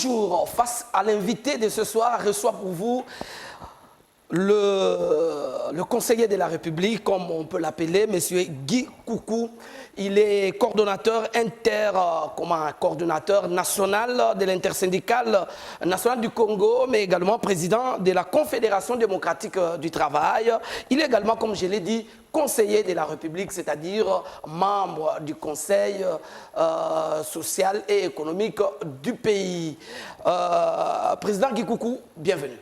toujours, face à l'invité de ce soir, reçoit pour vous le conseiller de la République, comme on peut l'appeler, M. Guy Coucou. Il est coordonnateur coordonnateur national de l'intersyndicale nationale du Congo, mais également président de la Confédération démocratique du travail. Il est également, comme je l'ai dit, conseiller de la République, c'est-à-dire membre du Conseil social et économique du pays. Président Guy Coucou, bienvenue.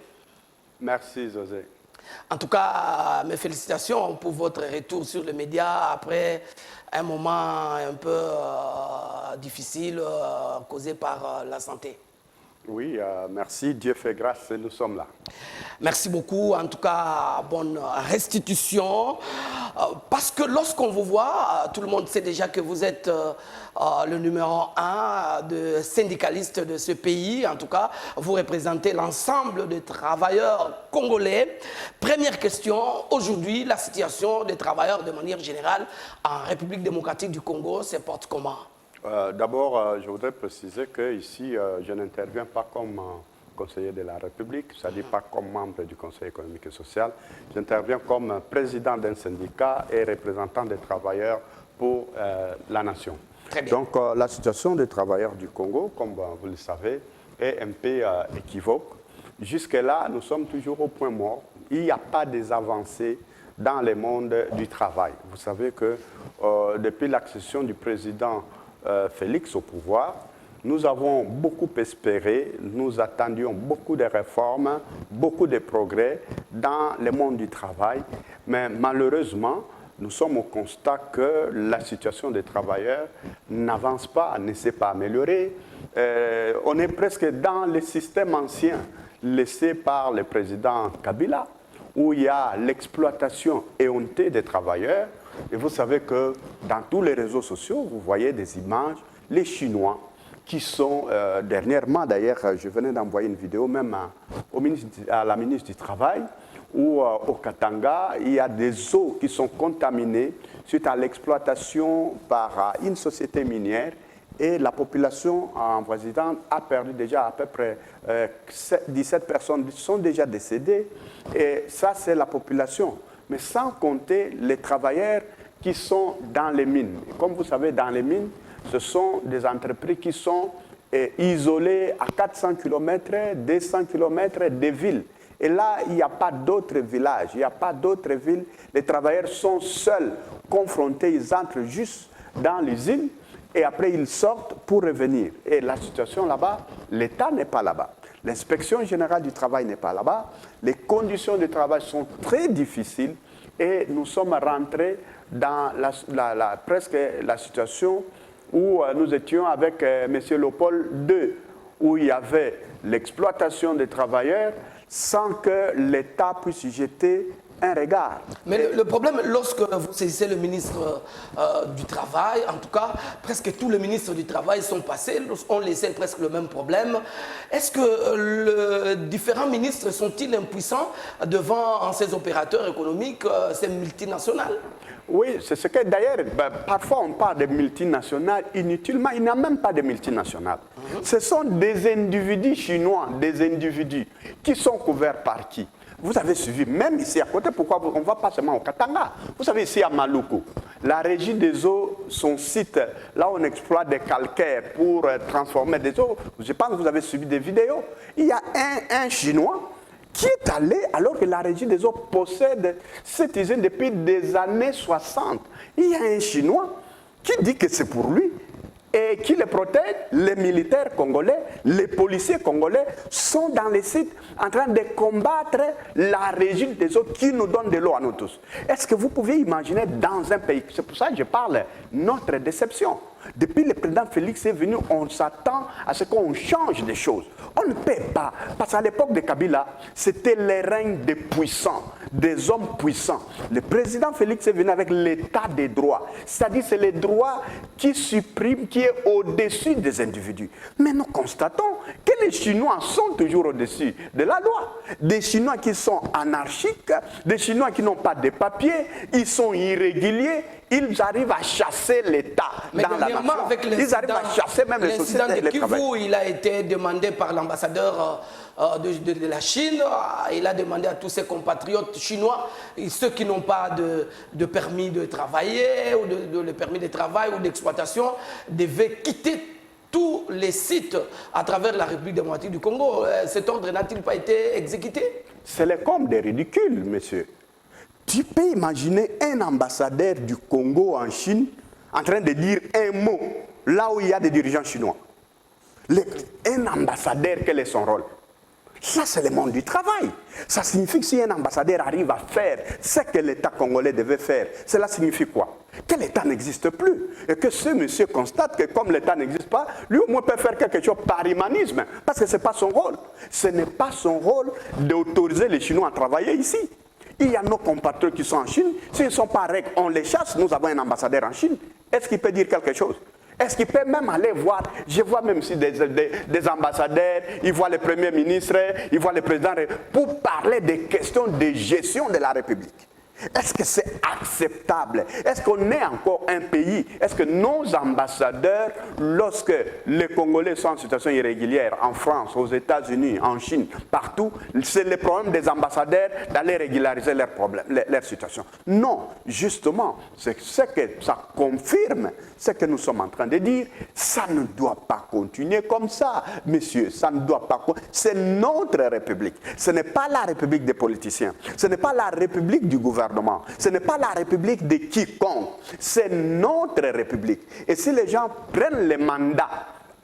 Merci, José. En tout cas, mes félicitations pour votre retour sur les médias après un moment un peu difficile causé par la santé. Oui, merci. Dieu fait grâce et nous sommes là. Merci beaucoup. En tout cas, bonne restitution. Parce que lorsqu'on vous voit, tout le monde sait déjà que vous êtes le numéro 1 de syndicaliste de ce pays. En tout cas, vous représentez l'ensemble des travailleurs congolais. Première question, aujourd'hui, la situation des travailleurs de manière générale en République démocratique du Congo se porte comment? D'abord, je voudrais préciser qu'ici, je n'interviens pas comme conseiller de la République, c'est-à-dire pas comme membre du Conseil économique et social. J'interviens comme président d'un syndicat et représentant des travailleurs pour la nation. Très bien. Donc, la situation des travailleurs du Congo, comme vous le savez, est un peu équivoque. Jusque-là, nous sommes toujours au point mort. Il n'y a pas des avancées dans le monde du travail. Vous savez que depuis l'accession du président Félix au pouvoir, nous avons beaucoup espéré, nous attendions beaucoup de réformes, beaucoup de progrès dans le monde du travail, mais malheureusement, nous sommes au constat que la situation des travailleurs n'avance pas, ne s'est pas améliorée. On est presque dans le système ancien laissé par le président Kabila, où il y a l'exploitation éhontée des travailleurs. Et vous savez que dans tous les réseaux sociaux, vous voyez des images, les Chinois, qui sont, dernièrement d'ailleurs, je venais d'envoyer une vidéo même à la ministre du Travail, où au Katanga, il y a des eaux qui sont contaminées suite à l'exploitation par une société minière, et la population avoisinante a perdu déjà à peu près 17 personnes qui sont déjà décédées, et ça c'est la population. Mais sans compter les travailleurs qui sont dans les mines. Et comme vous savez, dans les mines, ce sont des entreprises qui sont isolées à 400 km, 200 km des villes. Et là, il n'y a pas d'autres villages, il n'y a pas d'autres villes. Les travailleurs sont seuls, confrontés, ils entrent juste dans l'usine et après ils sortent pour revenir. Et la situation là-bas, l'État n'est pas là-bas. L'inspection générale du travail n'est pas là-bas. Les conditions de travail sont très difficiles et nous sommes rentrés dans presque la situation où nous étions avec M. Léopold II, où il y avait l'exploitation des travailleurs sans que l'État puisse y jeter un regard. Mais le problème, lorsque vous saisissez le ministre du Travail, en tout cas, presque tous les ministres du Travail sont passés, ont laissé presque le même problème. Est-ce que les différents ministres sont-ils impuissants devant ces opérateurs économiques, ces multinationales? Oui, c'est ce que d'ailleurs, parfois on parle de multinationales inutilement, il n'y a même pas de multinationales. Ce sont des individus chinois, des individus qui sont couverts par qui? Vous avez suivi, même ici à côté, pourquoi on ne va pas seulement au Katanga? Vous savez, ici à Maluku, la régie des eaux, son site, là où on exploite des calcaires pour transformer des eaux, je pense que vous avez suivi des vidéos. Il y a un Chinois qui est allé, alors que la régie des eaux possède cette usine depuis des années 60. Il y a un Chinois qui dit que c'est pour lui et qui les protège. Les militaires congolais, les policiers congolais sont dans les sites en train de combattre la régie des eaux qui nous donne de l'eau à nous tous. Est-ce que vous pouvez imaginer dans un pays, c'est pour ça que je parle, notre déception. Depuis le président Félix est venu, on s'attend à ce qu'on change des choses. On ne peut pas, parce qu'à l'époque de Kabila, c'était le règne des puissants, des hommes puissants. Le président Félix est venu avec l'état des droits, c'est-à-dire c'est les droits qui suppriment, qui est au-dessus des individus. Mais nous constatons que les Chinois sont toujours au-dessus de la loi. Des Chinois qui sont anarchiques, des Chinois qui n'ont pas de papiers, ils sont irréguliers, ils arrivent à chasser l'État dans la nation. Ils arrivent à chasser même les sociétés. L'incident de Kivu, il a été demandé par l'ambassadeur de la Chine. Il a demandé à tous ses compatriotes chinois, ceux qui n'ont pas de permis de travailler, ou de permis de travail ou d'exploitation, devaient quitter tous les sites à travers la République démocratique du Congo. Cet ordre n'a-t-il pas été exécuté? C'est le comble des ridicules, monsieur. Tu peux imaginer un ambassadeur du Congo en Chine en train de dire un mot là où il y a des dirigeants chinois. Un ambassadeur, quel est son rôle? Ça, c'est le monde du travail. Ça signifie que si un ambassadeur arrive à faire ce que l'État congolais devait faire, cela signifie quoi? Que l'État n'existe plus. Et que ce monsieur constate que comme l'État n'existe pas, lui au moins peut faire quelque chose par humanisme. Parce que ce n'est pas son rôle. Ce n'est pas son rôle d'autoriser les Chinois à travailler ici. Il y a nos compatriotes qui sont en Chine. S'ils ne sont pas règles, on les chasse. Nous avons un ambassadeur en Chine. Est-ce qu'il peut dire quelque chose? Est-ce qu'il peut même aller voir? Je vois même si des ambassadeurs, ils voient le Premier ministre, ils voient le président pour parler des questions de gestion de la République. Est-ce que c'est acceptable? Est-ce qu'on est encore un pays? Est-ce que nos ambassadeurs, lorsque les Congolais sont en situation irrégulière, en France, aux États-Unis, en Chine, partout, c'est le problème des ambassadeurs d'aller régulariser leurs problèmes, leur situation? Non, justement, c'est ce que ça confirme, ce que nous sommes en train de dire. Ça ne doit pas continuer comme ça, messieurs. Ça ne doit pas. C'est notre République. Ce n'est pas la République des politiciens. Ce n'est pas la République du gouvernement. Ce n'est pas la République de quiconque, c'est notre République. Et si les gens prennent le mandat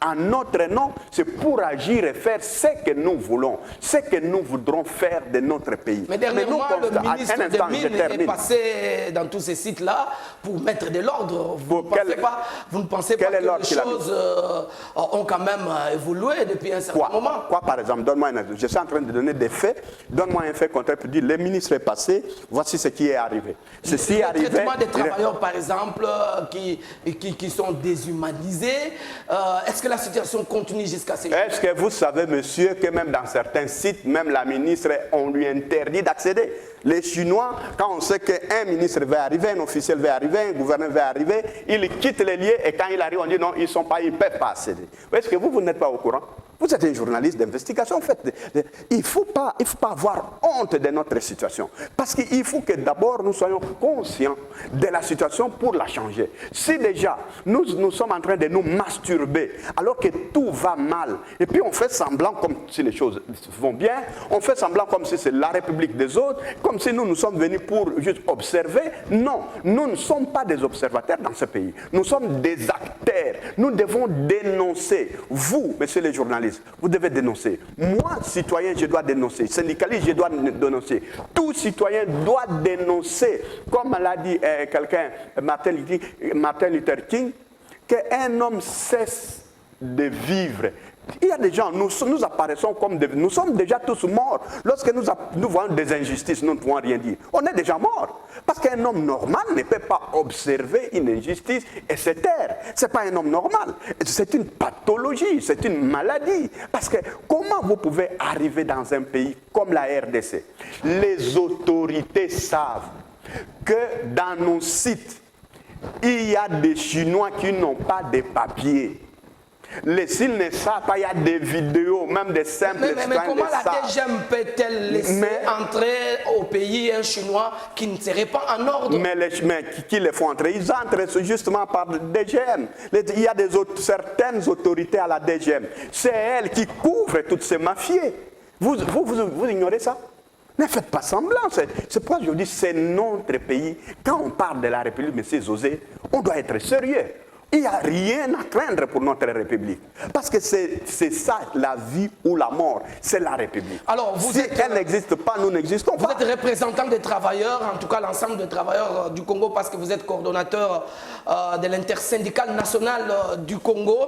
en notre nom, c'est pour agir et faire ce que nous voulons, ce que nous voudrons faire de notre pays. Mais dernièrement, le ministre des Mines est passé dans tous ces sites-là pour mettre de l'ordre. Vous ne pensez pas que les choses ont quand même évolué depuis un certain moment? Quoi, par exemple? Donne-moi un exemple. Je suis en train de donner des faits. Donne-moi un fait contraire pour dire le ministre est passé, voici ce qui est arrivé. Ceci est arrivé. Le traitement des travailleurs, par exemple, qui sont déshumanisés, est-ce que la situation continue jusqu'à ces jours? Est-ce que vous savez, monsieur, que même dans certains sites, même la ministre, on lui interdit d'accéder? Les Chinois, quand on sait qu'un ministre va arriver, un officiel va arriver, un gouverneur va arriver, ils quittent les lieux et quand il arrive, on dit non, ils ne peuvent pas accéder. Est-ce que vous n'êtes pas au courant? Vous êtes un journaliste d'investigation, en fait. Il ne faut pas avoir honte de notre situation. Parce qu'il faut que d'abord nous soyons conscients de la situation pour la changer. Si déjà nous sommes en train de nous masturber alors que tout va mal, et puis on fait semblant comme si les choses vont bien, on fait semblant comme si c'est la République des autres, comme si nous sommes venus pour juste observer. Non, nous ne sommes pas des observateurs dans ce pays. Nous sommes des acteurs. Nous devons dénoncer. Vous, messieurs les journalistes, vous devez dénoncer. Moi, citoyen, je dois dénoncer. Syndicaliste, je dois dénoncer. Tout citoyen doit dénoncer. Comme l'a dit quelqu'un, Martin Luther King, qu'un homme cesse de vivre. Il y a des gens, nous apparaissons comme nous sommes déjà tous morts. Lorsque nous voyons des injustices, nous ne pouvons rien dire. On est déjà morts. Parce qu'un homme normal ne peut pas observer une injustice et se taire. Ce n'est pas un homme normal. C'est une pathologie, c'est une maladie. Parce que comment vous pouvez arriver dans un pays comme la RDC? Les autorités savent que dans nos sites, il y a des Chinois qui n'ont pas de papiers. S'ils ne savent pas, il y a des vidéos, même des simples mais comment la DGM peut-elle laisser entrer au pays un Chinois qui ne serait pas en ordre? Mais qui les font entrer? Ils entrent justement par DGM. Il y a certaines autorités à la DGM. C'est elles qui couvrent toutes ces mafieux. Vous ignorez ça? Ne faites pas semblant. C'est pourquoi je vous dis, c'est notre pays. Quand on parle de la République, M. José, on doit être sérieux. Il n'y a rien à craindre pour notre République. Parce que c'est ça, la vie ou la mort. C'est la République. Alors, si elle n'existe pas, nous n'existons pas. Vous êtes représentant des travailleurs, en tout cas l'ensemble des travailleurs du Congo, parce que vous êtes coordonnateur de l'intersyndicale nationale du Congo.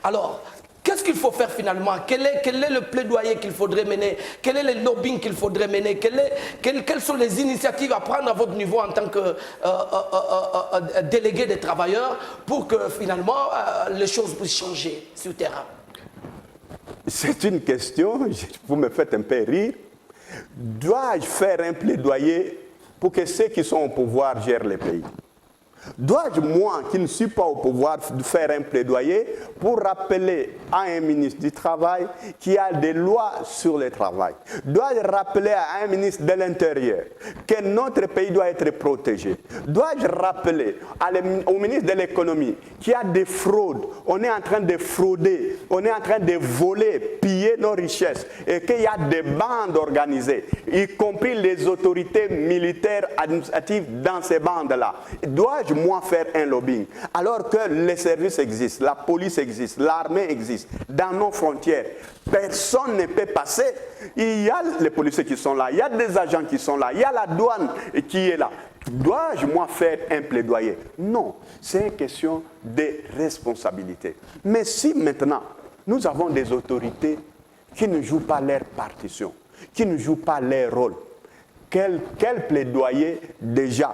Alors, qu'est-ce qu'il faut faire finalement? Quel est le plaidoyer qu'il faudrait mener? Quel est le lobbying qu'il faudrait mener? Quelles sont les initiatives à prendre à votre niveau en tant que délégué des travailleurs pour que finalement les choses puissent changer sur le terrain? c'est une question, vous me faites un peu rire. Dois-je faire un plaidoyer pour que ceux qui sont au pouvoir gèrent les pays? Dois-je, moi, qui ne suis pas au pouvoir, faire un plaidoyer pour rappeler à un ministre du Travail qu'il y a des lois sur le travail? Dois-je rappeler à un ministre de l'Intérieur que notre pays doit être protégé? Dois-je rappeler au ministre de l'Économie qu'il y a des fraudes? On est en train de frauder, on est en train de voler, piller nos richesses et qu'il y a des bandes organisées, y compris les autorités militaires administratives dans ces bandes-là. Dois-je moi faire un lobbying alors que les services existent, la police existe, l'armée existe, dans nos frontières, personne ne peut passer. Il y a les policiers qui sont là, il y a des agents qui sont là, il y a la douane qui est là. Dois-je moi faire un plaidoyer? Non, c'est une question de responsabilité. Mais si maintenant nous avons des autorités qui ne jouent pas leur partition, qui ne jouent pas leur rôle, quel plaidoyer déjà?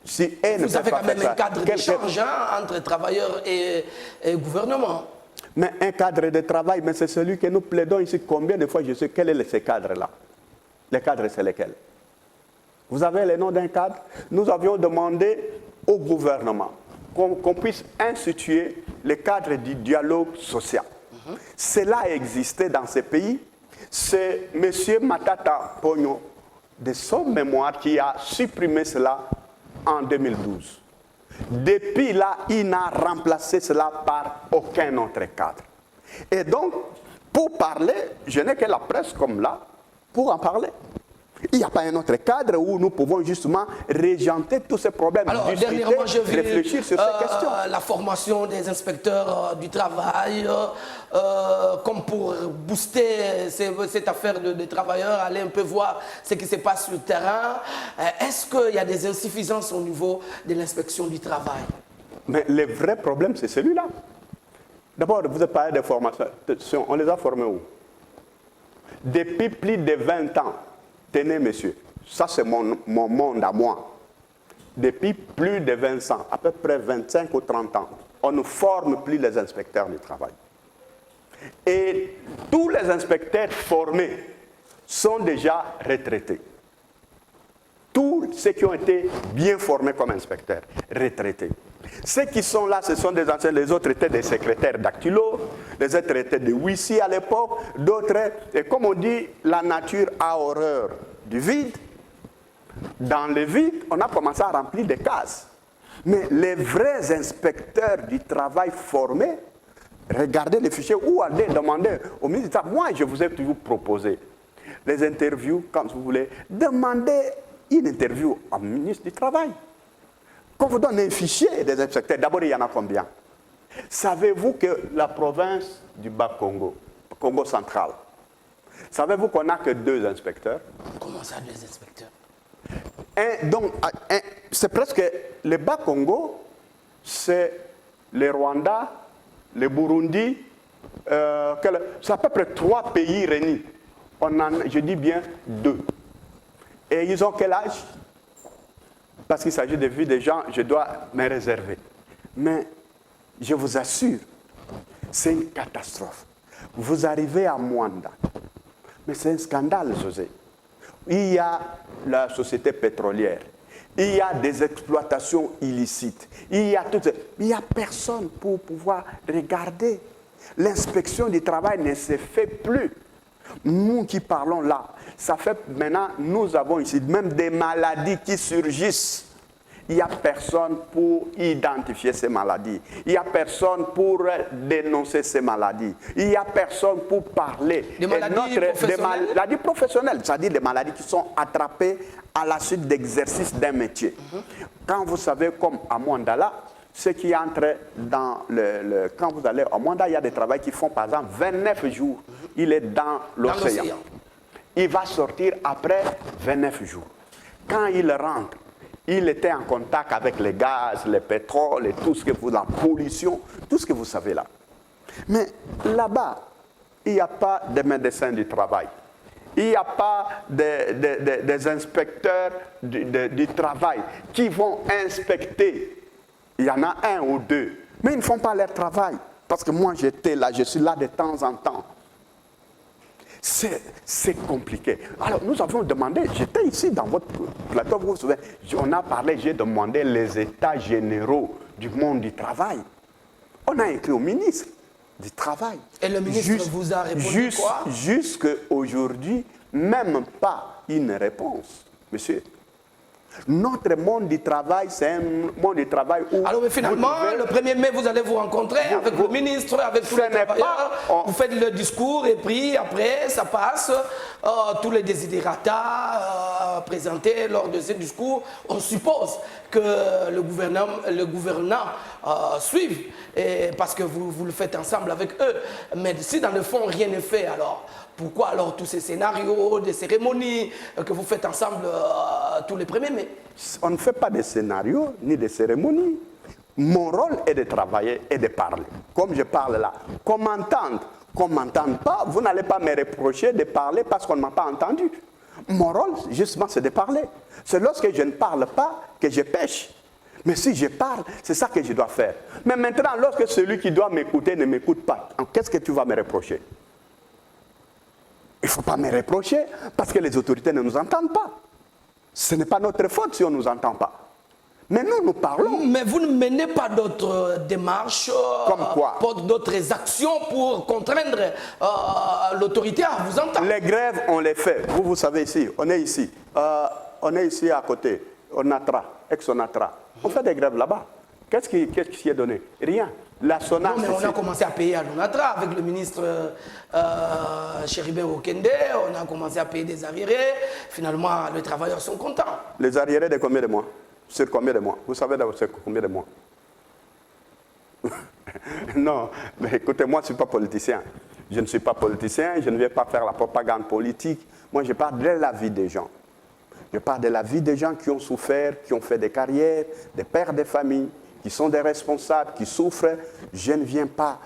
Si vous avez quand même un cadre d'échange entre travailleurs et gouvernement. Mais un cadre de travail, mais c'est celui que nous plaidons ici. Combien de fois je sais quel est ce cadre-là? Les cadres, c'est lesquels? Vous avez le nom d'un cadre? Nous avions demandé au gouvernement qu'on puisse instituer le cadre du dialogue social. Cela existait dans ces pays. C'est M. Matata Ponyo, de son mémoire, qui a supprimé cela en 2012. Depuis là, il n'a remplacé cela par aucun autre cadre. Et donc, pour parler, je n'ai que la presse comme là, pour en parler. Il n'y a pas un autre cadre où nous pouvons justement régenter tous ces problèmes. Alors, dernièrement, je vais réfléchir sur ces questions. La formation des inspecteurs du travail, comme pour booster cette affaire de travailleurs, aller un peu voir ce qui se passe sur le terrain. Est-ce qu'il y a des insuffisances au niveau de l'inspection du travail? Mais le vrai problème, c'est celui-là. D'abord, vous avez parlé des formations. On les a formés où? Depuis plus de 20 ans. Tenez, monsieur, ça c'est mon monde à moi. Depuis plus de 20 ans, à peu près 25 ou 30 ans, on ne forme plus les inspecteurs du travail. Et tous les inspecteurs formés sont déjà retraités. Tous ceux qui ont été bien formés comme inspecteurs, retraités. Ceux qui sont là, ce sont des anciens, les autres étaient des secrétaires dactylo, les autres étaient des huissiers à l'époque, d'autres, et comme on dit, la nature a horreur du vide. Dans le vide, on a commencé à remplir des cases. Mais les vrais inspecteurs du travail formés, regardez les fichiers ou allez demander au ministre, moi je vous ai toujours proposé les interviews, quand vous voulez, demandez une interview au ministre du Travail. Qu'on vous donne un fichier des inspecteurs, d'abord il y en a combien? Savez-vous que la province du Bas-Congo, Congo central, savez-vous qu'on n'a que 2 inspecteurs? Comment ça, 2 inspecteurs? Donc, c'est presque le Bas-Congo, c'est le Rwanda, le Burundi, c'est à peu près 3 pays réunis. Je dis bien 2. Et ils ont quel âge? Parce qu'il s'agit de vie des gens, je dois me réserver. Mais je vous assure, c'est une catastrophe. Vous arrivez à Mwanda, mais c'est un scandale, José. Il y a la société pétrolière, il y a des exploitations illicites, il y a personne pour pouvoir regarder. L'inspection du travail ne se fait plus. Nous qui parlons là, ça fait maintenant, nous avons ici même des maladies qui surgissent. Il n'y a personne pour identifier ces maladies. Il n'y a personne pour dénoncer ces maladies. Il n'y a personne pour parler. Des maladies professionnelles, c'est-à-dire des maladies qui sont attrapées à la suite d'exercice d'un métier. Quand vous savez, comme à Mwanda, ceux qui entrent dans quand vous allez à Mwanda, il y a des travailleurs qui font par exemple 29 jours. Il est dans l'océan. Il va sortir après 29 jours. Quand il rentre, il était en contact avec les gaz, le pétrole et tout ce que la pollution, tout ce que vous savez là. Mais là-bas, il n'y a pas de médecins du travail. Il n'y a pas des inspecteurs du travail qui vont inspecter. Il y en a 1 ou 2, mais ils ne font pas leur travail. Parce que moi, j'étais là, je suis là de temps en temps. C'est compliqué. Alors, nous avons demandé, j'étais ici dans votre plateau, vous vous souvenez, on a parlé, j'ai demandé les états généraux du monde du travail. On a écrit au ministre du Travail. Et le ministre vous a répondu quoi? Jusqu'à aujourd'hui, même pas une réponse, monsieur. Notre monde du travail, c'est un monde du travail où... Alors, mais finalement, le 1er mai, vous allez vous rencontrer avec le ministre, avec tous les travailleurs. Vous faites le discours et puis après, ça passe. Tous les désidérata présentés lors de ce discours, on suppose que le gouvernant suive, parce que vous le faites ensemble avec eux. Mais si dans le fond, rien n'est fait, alors... Pourquoi alors tous ces scénarios, des cérémonies que vous faites ensemble tous les 1er mai? On ne fait pas de scénarios ni de cérémonies. Mon rôle est de travailler et de parler. Comme je parle là. Qu'on ne m'entende pas, vous n'allez pas me reprocher de parler parce qu'on ne m'a pas entendu. Mon rôle, justement, c'est de parler. C'est lorsque je ne parle pas que je pêche. Mais si je parle, c'est ça que je dois faire. Mais maintenant, lorsque celui qui doit m'écouter ne m'écoute pas, qu'est-ce que tu vas me reprocher? Il ne faut pas me reprocher parce que les autorités ne nous entendent pas. Ce n'est pas notre faute si on ne nous entend pas. Mais nous parlons. Mais vous ne menez pas d'autres démarches, comme quoi? D'autres actions pour contraindre l'autorité à vous entendre? Les grèves, on les fait. Vous savez ici, on est ici. On est ici à côté, au Natra, ex-Onatra. On fait des grèves là-bas. Qu'est-ce qui est donné? Rien. La SONAS, non, mais on a commencé à payer à l'ONATRA avec le ministre Chéribin Okende. On a commencé à payer des arriérés. Finalement, les travailleurs sont contents. Les arriérés de combien de mois? Sur combien de mois? Vous savez d'abord sur combien de mois? Non, mais écoutez, moi je ne suis pas politicien. Je ne suis pas politicien, je ne vais pas faire la propagande politique. Moi, je parle de la vie des gens. Je parle de la vie des gens qui ont souffert, qui ont fait des carrières, des pères de famille, qui sont des responsables, qui souffrent. Je ne viens pas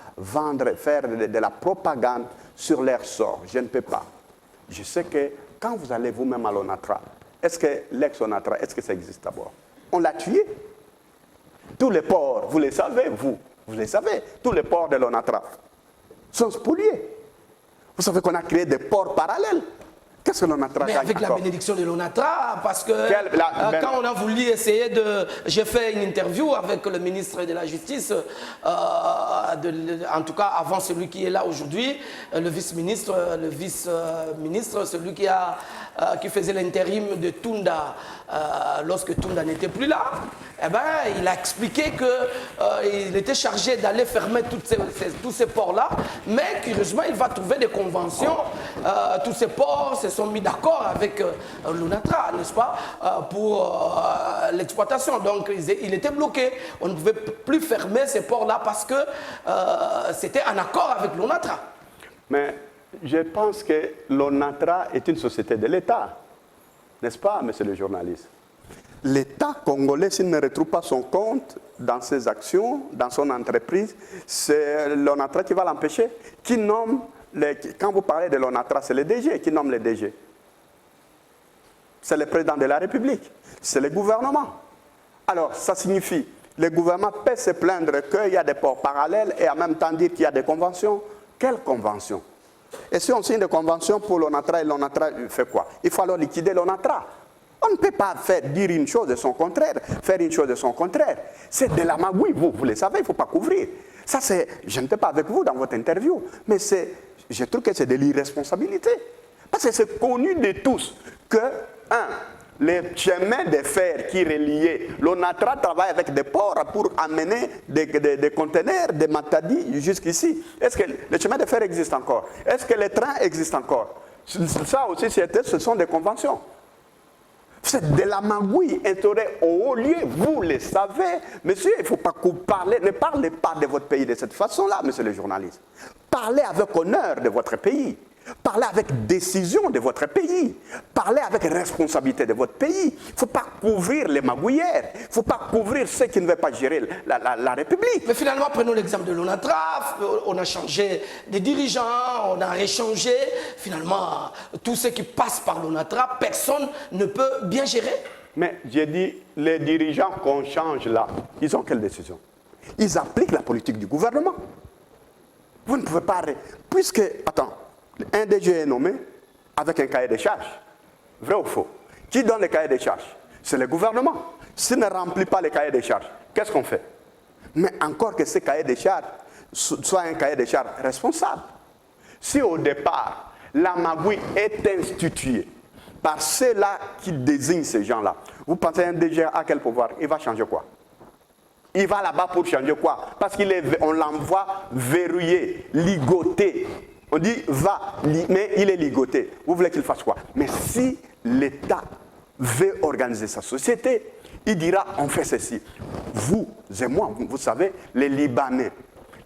faire de la propagande sur leur sort. Je ne peux pas. Je sais que quand vous allez vous-même à l'ONATRA, est-ce que l'ex-ONATRA, est-ce que ça existe d'abord? On l'a tué. Tous les ports, vous les savez, vous les savez, tous les ports de l'ONATRA sont spoliés. Vous savez qu'on a créé des ports parallèles. Qu'est-ce que l'ONATRA gagne? Mais avec la bénédiction de l'ONATRA, parce que quand on a voulu essayer de... J'ai fait une interview avec le ministre de la Justice, en tout cas avant celui qui est là aujourd'hui, le vice-ministre, celui qui faisait l'intérim de Tunda, lorsque Tunda n'était plus là, eh ben, il a expliqué qu'il était chargé d'aller fermer tous ces ports-là, mais curieusement, il va trouver des conventions, tous ces ports se sont mis d'accord avec l'ONATRA, n'est-ce pas, pour l'exploitation. Donc, il était bloqué. On ne pouvait plus fermer ces ports-là parce que c'était en accord avec l'ONATRA. Mais je pense que l'ONATRA est une société de l'État, n'est-ce pas, monsieur le journaliste? L'État congolais, s'il ne retrouve pas son compte dans ses actions, dans son entreprise, c'est l'ONATRA qui va l'empêcher. Qui nomme quand vous parlez de l'ONATRA, c'est le DG qui nomme le DG. C'est le président de la République. C'est le gouvernement. Alors, ça signifie, le gouvernement peut se plaindre qu'il y a des ports parallèles et en même temps dire qu'il y a des conventions. Quelles conventions? Et si on signe des conventions pour l'ONATRA, et l'ONATRA fait quoi? Il faut alors liquider l'ONATRA. On ne peut pas dire une chose de son contraire, faire une chose de son contraire. C'est de la magouille, vous le savez, il ne faut pas couvrir. Ça, je n'étais pas avec vous dans votre interview, mais je trouve que c'est de l'irresponsabilité. Parce que c'est connu de tous que, les chemins de fer qui reliaient, l'ONATRA travaille avec des ports pour amener des conteneurs, des matadis jusqu'ici. Est-ce que les chemins de fer existent encore? Est-ce que les trains existent encore? Ça aussi, ce sont des conventions. C'est de la magouille instaurée au haut lieu, vous le savez. Monsieur, il ne faut pas parler, ne parlez pas de votre pays de cette façon-là, monsieur le journaliste. Parlez avec honneur de votre pays. Parlez avec décision de votre pays. Parlez avec responsabilité de votre pays. Il ne faut pas couvrir les magouillères. Il ne faut pas couvrir ceux qui ne veulent pas gérer la République. Mais finalement, prenons l'exemple de l'ONATRA. On a changé des dirigeants, on a réchangé. Finalement, tous ceux qui passent par l'ONATRA, personne ne peut bien gérer. Mais j'ai dit, les dirigeants qu'on change là, ils ont quelle décision? Ils appliquent la politique du gouvernement. Vous ne pouvez pas... Puisque... Attends. Un DG est nommé avec un cahier de charges. Vrai ou faux? Qui donne les cahiers de charges? C'est le gouvernement. S'il ne remplit pas les cahiers de charges, qu'est-ce qu'on fait? Mais encore que ces cahiers de charges soient un cahier de charges responsable. Si au départ, la magouille est instituée par ceux-là qui désignent ces gens-là, vous pensez un DG a quel pouvoir? Il va changer quoi? Il va là-bas pour changer quoi? Parce qu'on l'envoie verrouillé, ligoté. On dit va, mais il est ligoté. Vous voulez qu'il fasse quoi? Mais si l'État veut organiser sa société, il dira on fait ceci. Vous et moi, vous savez, les Libanais,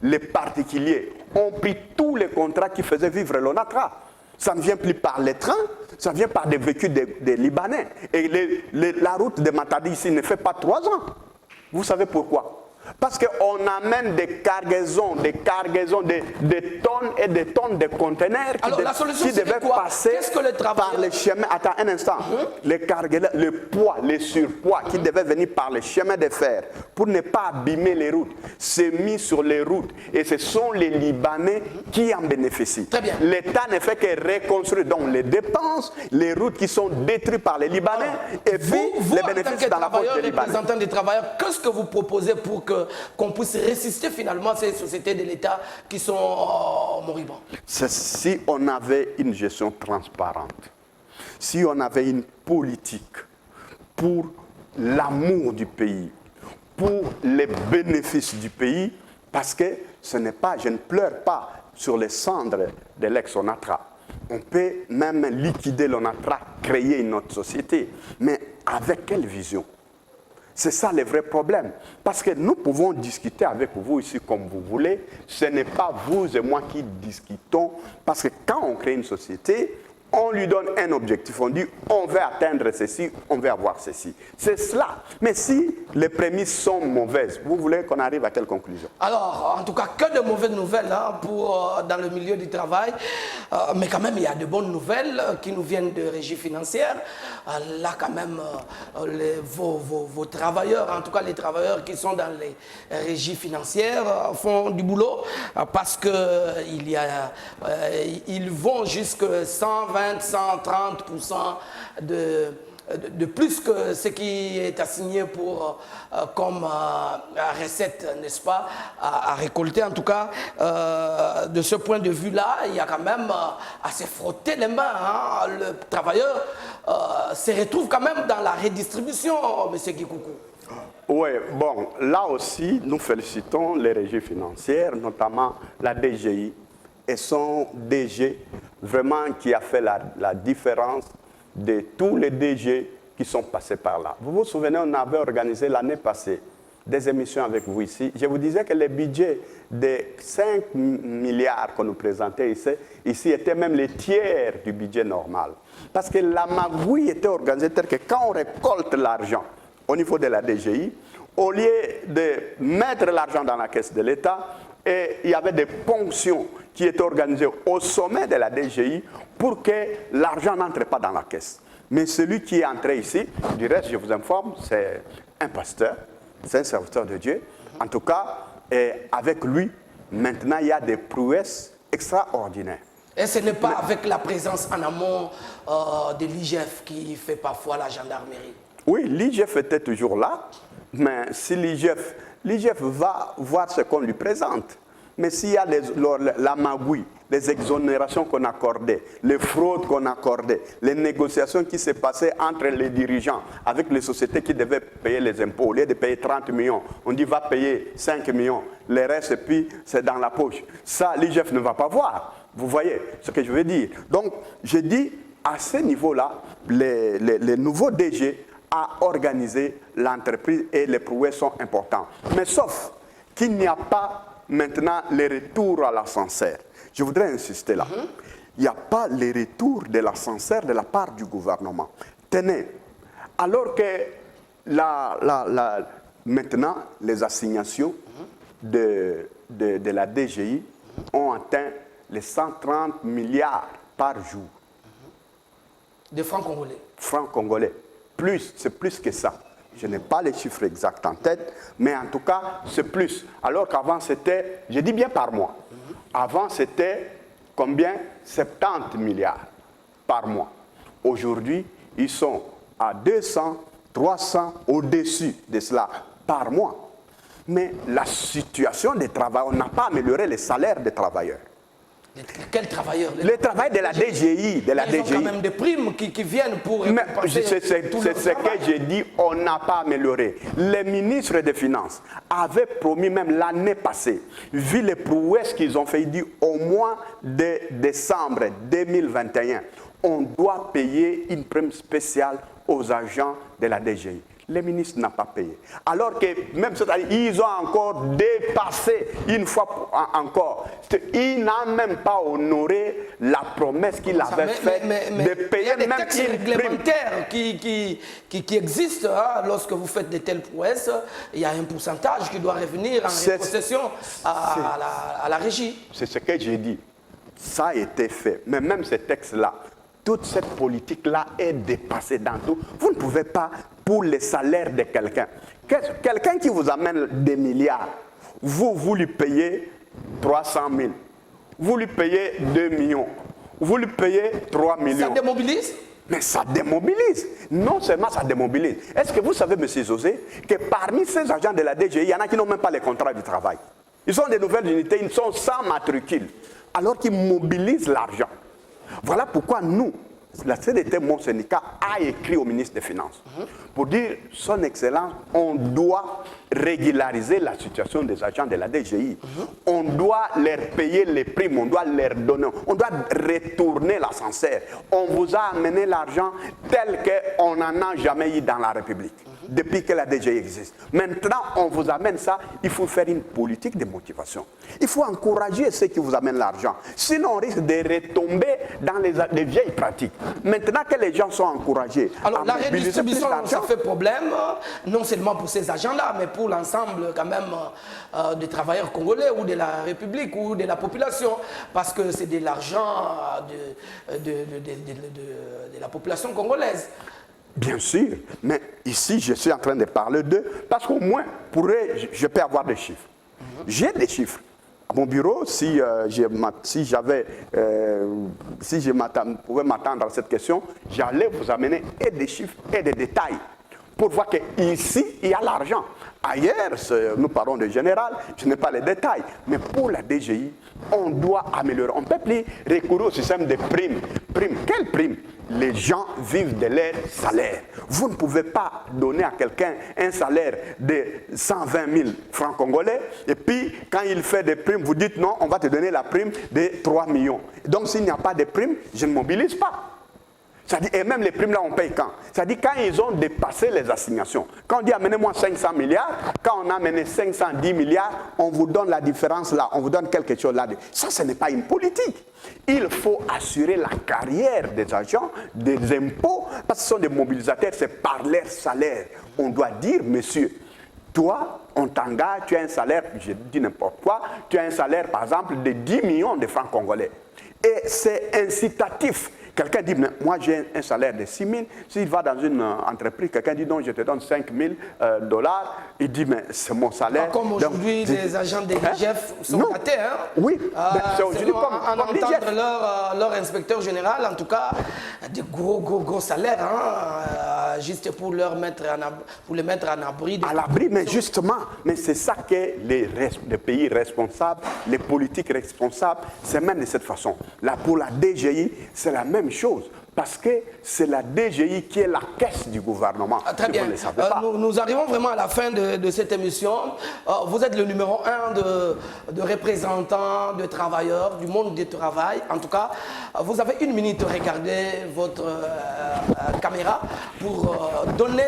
les particuliers ont pris tous les contrats qui faisaient vivre l'ONATRA. Ça ne vient plus par les trains, ça vient par des véhicules des Libanais. Et la route de Matadi ici ne fait pas 3 ans. Vous savez pourquoi? Parce qu'on amène des cargaisons, des tonnes et des tonnes de conteneurs qui devaient passer par les chemins. Attends un instant. Le poids, les surpoids qui devaient venir par les chemins de fer pour ne pas abîmer les routes, c'est mis sur les routes. Et ce sont les Libanais qui en bénéficient. L'État ne fait que reconstruire donc les dépenses, les routes qui sont détruites par les Libanais et puis les bénéfices dans la poche des Libanais. Représentant des travailleurs, qu'est-ce que vous proposez pour qu'on puisse résister finalement à ces sociétés de l'État qui sont moribonds? Si on avait une gestion transparente, si on avait une politique pour l'amour du pays, pour les bénéfices du pays, parce que ce n'est pas, je ne pleure pas sur les cendres de l'ex-ONATRA. On peut même liquider l'ONATRA, créer une autre société, mais avec quelle vision? C'est ça le vrai problème. Parce que nous pouvons discuter avec vous ici comme vous voulez. Ce n'est pas vous et moi qui discutons. Parce que quand on crée une société, on lui donne un objectif. On dit, on veut atteindre ceci, on veut avoir ceci. C'est cela. Mais si les prémices sont mauvaises, vous voulez qu'on arrive à quelle conclusion? Alors, en tout cas, que de mauvaises nouvelles hein, dans le milieu du travail. Mais quand même, il y a de bonnes nouvelles qui nous viennent de régie financière. Là, quand même, vos travailleurs, en tout cas les travailleurs qui sont dans les régies financières, font du boulot parce qu'ils vont jusqu'à 120, 130% de plus que ce qui est assigné pour, comme recette, n'est-ce pas, à récolter. En tout cas, de ce point de vue-là, il y a quand même à se frotter les mains. Hein. Le travailleur se retrouve quand même dans la redistribution, M. Kikoukou. Oui, bon, là aussi, nous félicitons les régies financières, notamment la DGI et son DG, vraiment qui a fait la différence de tous les DG qui sont passés par là. Vous vous souvenez, on avait organisé l'année passée des émissions avec vous ici. Je vous disais que le budget de 5 milliards qu'on nous présentait ici était même le tiers du budget normal. Parce que la magouille était organisée telle que quand on récolte l'argent au niveau de la DGI, au lieu de mettre l'argent dans la caisse de l'État, et il y avait des ponctions qui étaient organisées au sommet de la DGI pour que l'argent n'entre pas dans la caisse. Mais celui qui est entré ici, du reste, je vous informe, c'est un pasteur, c'est un serviteur de Dieu. En tout cas, avec lui, maintenant, il y a des prouesses extraordinaires. Et ce n'est pas avec la présence en amont de l'IGF qui fait parfois la gendarmerie? Oui, l'IGF était toujours là, mais si l'IGF va voir ce qu'on lui présente. Mais s'il y a la magouille, les exonérations qu'on accordait, les fraudes qu'on accordait, les négociations qui se passaient entre les dirigeants avec les sociétés qui devaient payer les impôts, au lieu de payer 30 millions, on dit va payer 5 millions, les restes, et puis c'est dans la poche. Ça, l'IGF ne va pas voir. Vous voyez ce que je veux dire? Donc, je dis, à ce niveau-là, les nouveaux DG a organisé l'entreprise et les prouesses sont importants. Mais sauf qu'il n'y a pas maintenant les retours à l'ascenseur. Je voudrais insister là. Il n'y a pas les retours de l'ascenseur de la part du gouvernement. Tenez, alors que maintenant les assignations de la DGI ont atteint les 130 milliards par jour. De francs congolais. Francs congolais. C'est plus que ça. Je n'ai pas les chiffres exacts en tête, mais en tout cas, c'est plus. Alors qu'avant, c'était, je dis bien par mois, avant, c'était Combien? 70 milliards par mois. Aujourd'hui, ils sont à 200, 300, au-dessus de cela par mois. Mais la situation des travailleurs, on n'a pas amélioré les salaires des travailleurs. Quels travailleurs? Les travailleurs de la DGI, Ils ont quand même des primes qui viennent pour récompenser tout le c'est ce que j'ai dit, on n'a pas amélioré. Les ministres des Finances avaient promis même l'année passée, vu les prouesses qu'ils ont fait, ils disent au mois de décembre 2021, on doit payer une prime spéciale aux agents de la DGI. Les ministres n'ont pas payé. Alors que même cette année, ils ont encore dépassé une fois encore. Ils n'ont même pas honoré la promesse qu'ils avaient faite de payer même une prime. Il y a des textes réglementaires qui existent. Hein, lorsque vous faites de telles prouesses, il y a un pourcentage qui doit revenir en rétrocession à la régie. C'est ce que j'ai dit. Ça a été fait. Mais même ces textes-là, toute cette politique-là est dépassée dans tout. Vous ne pouvez pas, pour les salaires de quelqu'un, quelqu'un qui vous amène des milliards, vous lui payez 300 000, vous lui payez 2 millions, vous lui payez 3 millions. Ça démobilise? Mais ça démobilise. Non seulement ça démobilise. Est-ce que vous savez, M. José, que parmi ces agents de la DGI, il y en a qui n'ont même pas les contrats du travail. Ils sont des nouvelles unités, ils sont sans matricule, alors qu'ils mobilisent l'argent. Voilà pourquoi nous, la CDT, mon syndicat, a écrit au ministre des Finances pour dire, son Excellence, on doit régulariser la situation des agents de la DGI. On doit leur payer les primes, on doit leur donner, on doit retourner l'ascenseur. On vous a amené l'argent tel qu'on n'en a jamais eu dans la République, depuis que la DGI existe. Maintenant, on vous amène ça, il faut faire une politique de motivation. Il faut encourager ceux qui vous amènent l'argent. Sinon, on risque de retomber dans les vieilles pratiques. Maintenant que les gens sont encouragés, alors la redistribution, ça fait problème, non seulement pour ces agents-là, mais pour l'ensemble quand même des travailleurs congolais ou de la République ou de la population, parce que c'est de l'argent de la population congolaise. Bien sûr, mais ici je suis en train de parler d'eux, parce qu'au moins, je peux avoir des chiffres. J'ai des chiffres. À mon bureau, si je pouvais m'attendre à cette question, j'allais vous amener et des chiffres et des détails pour voir qu'ici, il y a l'argent. Ailleurs, nous parlons de général, je n'ai pas les détails. Mais pour la DGI, on doit améliorer. On ne peut plus recourir au système de primes. Primes, quelles primes? Les gens vivent de leur salaire. Vous ne pouvez pas donner à quelqu'un un salaire de 120 000 francs congolais et puis quand il fait des primes, vous dites non, on va te donner la prime de 3 millions. Donc s'il n'y a pas de prime, je ne mobilise pas. Et même les primes là, on paye quand? C'est-à-dire quand ils ont dépassé les assignations. Quand on dit amenez-moi 500 milliards, quand on a amené 510 milliards, on vous donne la différence là, on vous donne quelque chose là. Ça, ce n'est pas une politique. Il faut assurer la carrière des agents, des impôts, parce que ce sont des mobilisateurs, c'est par leur salaire. On doit dire, monsieur, toi, on t'engage, tu as un salaire, je dis n'importe quoi, tu as un salaire par exemple de 10 millions de francs congolais. Et c'est incitatif. Quelqu'un dit, mais moi j'ai un salaire de 6 000. S'il va dans une entreprise, quelqu'un dit, non, je te donne 5 000 $. Il dit, mais c'est mon salaire. Comme aujourd'hui, les agents des GF sont gâtés. Hein? Oui, c'est aujourd'hui comme entendre leur inspecteur général, en tout cas, des gros salaires, hein, juste pour les mettre en abri. À l'abri, mais justement, mais c'est ça que les pays responsables, les politiques responsables, c'est même de cette façon. Là, pour la DGI, c'est la même chose, parce que c'est la DGI qui est la caisse du gouvernement. Très bien. Nous arrivons vraiment à la fin de cette émission. Vous êtes le numéro 1 de représentants de travailleurs du monde du travail. En tout cas, vous avez 1 minute, regardez votre caméra pour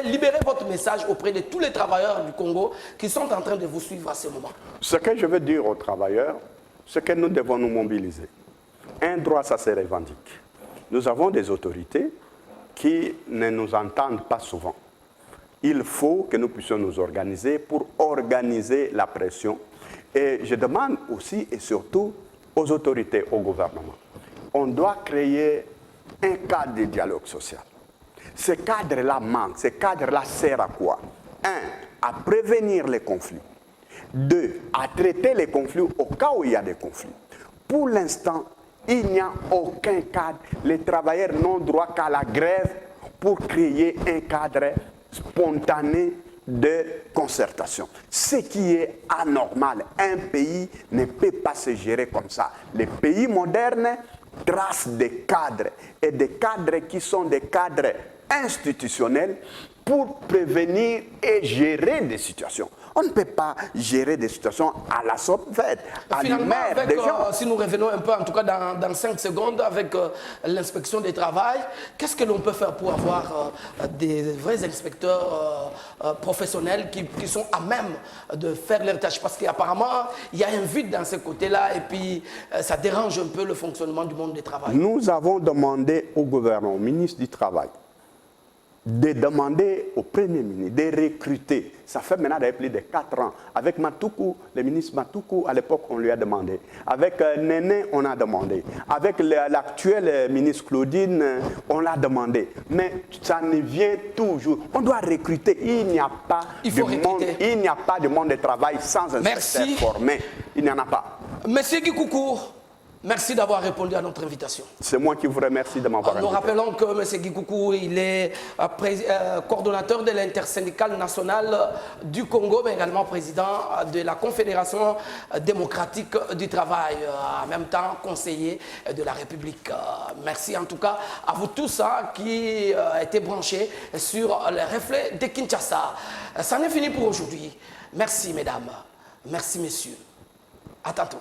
libérer votre message auprès de tous les travailleurs du Congo qui sont en train de vous suivre à ce moment. Ce que je veux dire aux travailleurs, c'est que nous devons nous mobiliser. Un droit, ça se revendique. Nous avons des autorités qui ne nous entendent pas souvent. Il faut que nous puissions nous organiser pour organiser la pression. Et je demande aussi et surtout aux autorités, au gouvernement, on doit créer un cadre de dialogue social. Ce cadre-là manque. Ce cadre-là sert à quoi? 1, à prévenir les conflits. 2, à traiter les conflits au cas où il y a des conflits. Pour l'instant, il n'y a aucun cadre. Les travailleurs n'ont droit qu'à la grève pour créer un cadre spontané de concertation. Ce qui est anormal. Un pays ne peut pas se gérer comme ça. Les pays modernes tracent des cadres, et des cadres qui sont des cadres institutionnels pour prévenir et gérer des situations. On ne peut pas gérer des situations à la sauvette, à l'humeur des gens. Si nous revenons un peu, en tout cas dans 5 secondes, avec l'inspection du travail, qu'est-ce que l'on peut faire pour avoir des vrais inspecteurs professionnels qui sont à même de faire leur tâche? Parce qu'apparemment, il y a un vide dans ce côté-là et puis ça dérange un peu le fonctionnement du monde du travail. Nous avons demandé au gouvernement, au ministre du Travail, de demander au Premier ministre de recruter. Ça fait maintenant plus de 4 ans. Avec Matoukou, le ministre Matoukou, à l'époque, on lui a demandé. Avec Néné, on a demandé. Avec l'actuel ministre Claudine, on l'a demandé. Mais ça ne vient toujours. On doit recruter. Il n'y a pas de monde de travail sans inspecteur formé. Il n'y en a pas. Monsieur Guikoukou, merci d'avoir répondu à notre invitation. C'est moi qui vous remercie de m'avoir invité. Nous rappelons que M. Guikoukou, il est coordonnateur de l'intersyndicale nationale du Congo, mais également président de la Confédération démocratique du travail, en même temps conseiller de la République. Merci en tout cas à vous tous qui étaient branchés sur les reflets de Kinshasa. Ça n'est fini pour aujourd'hui. Merci mesdames, merci messieurs. À tantôt.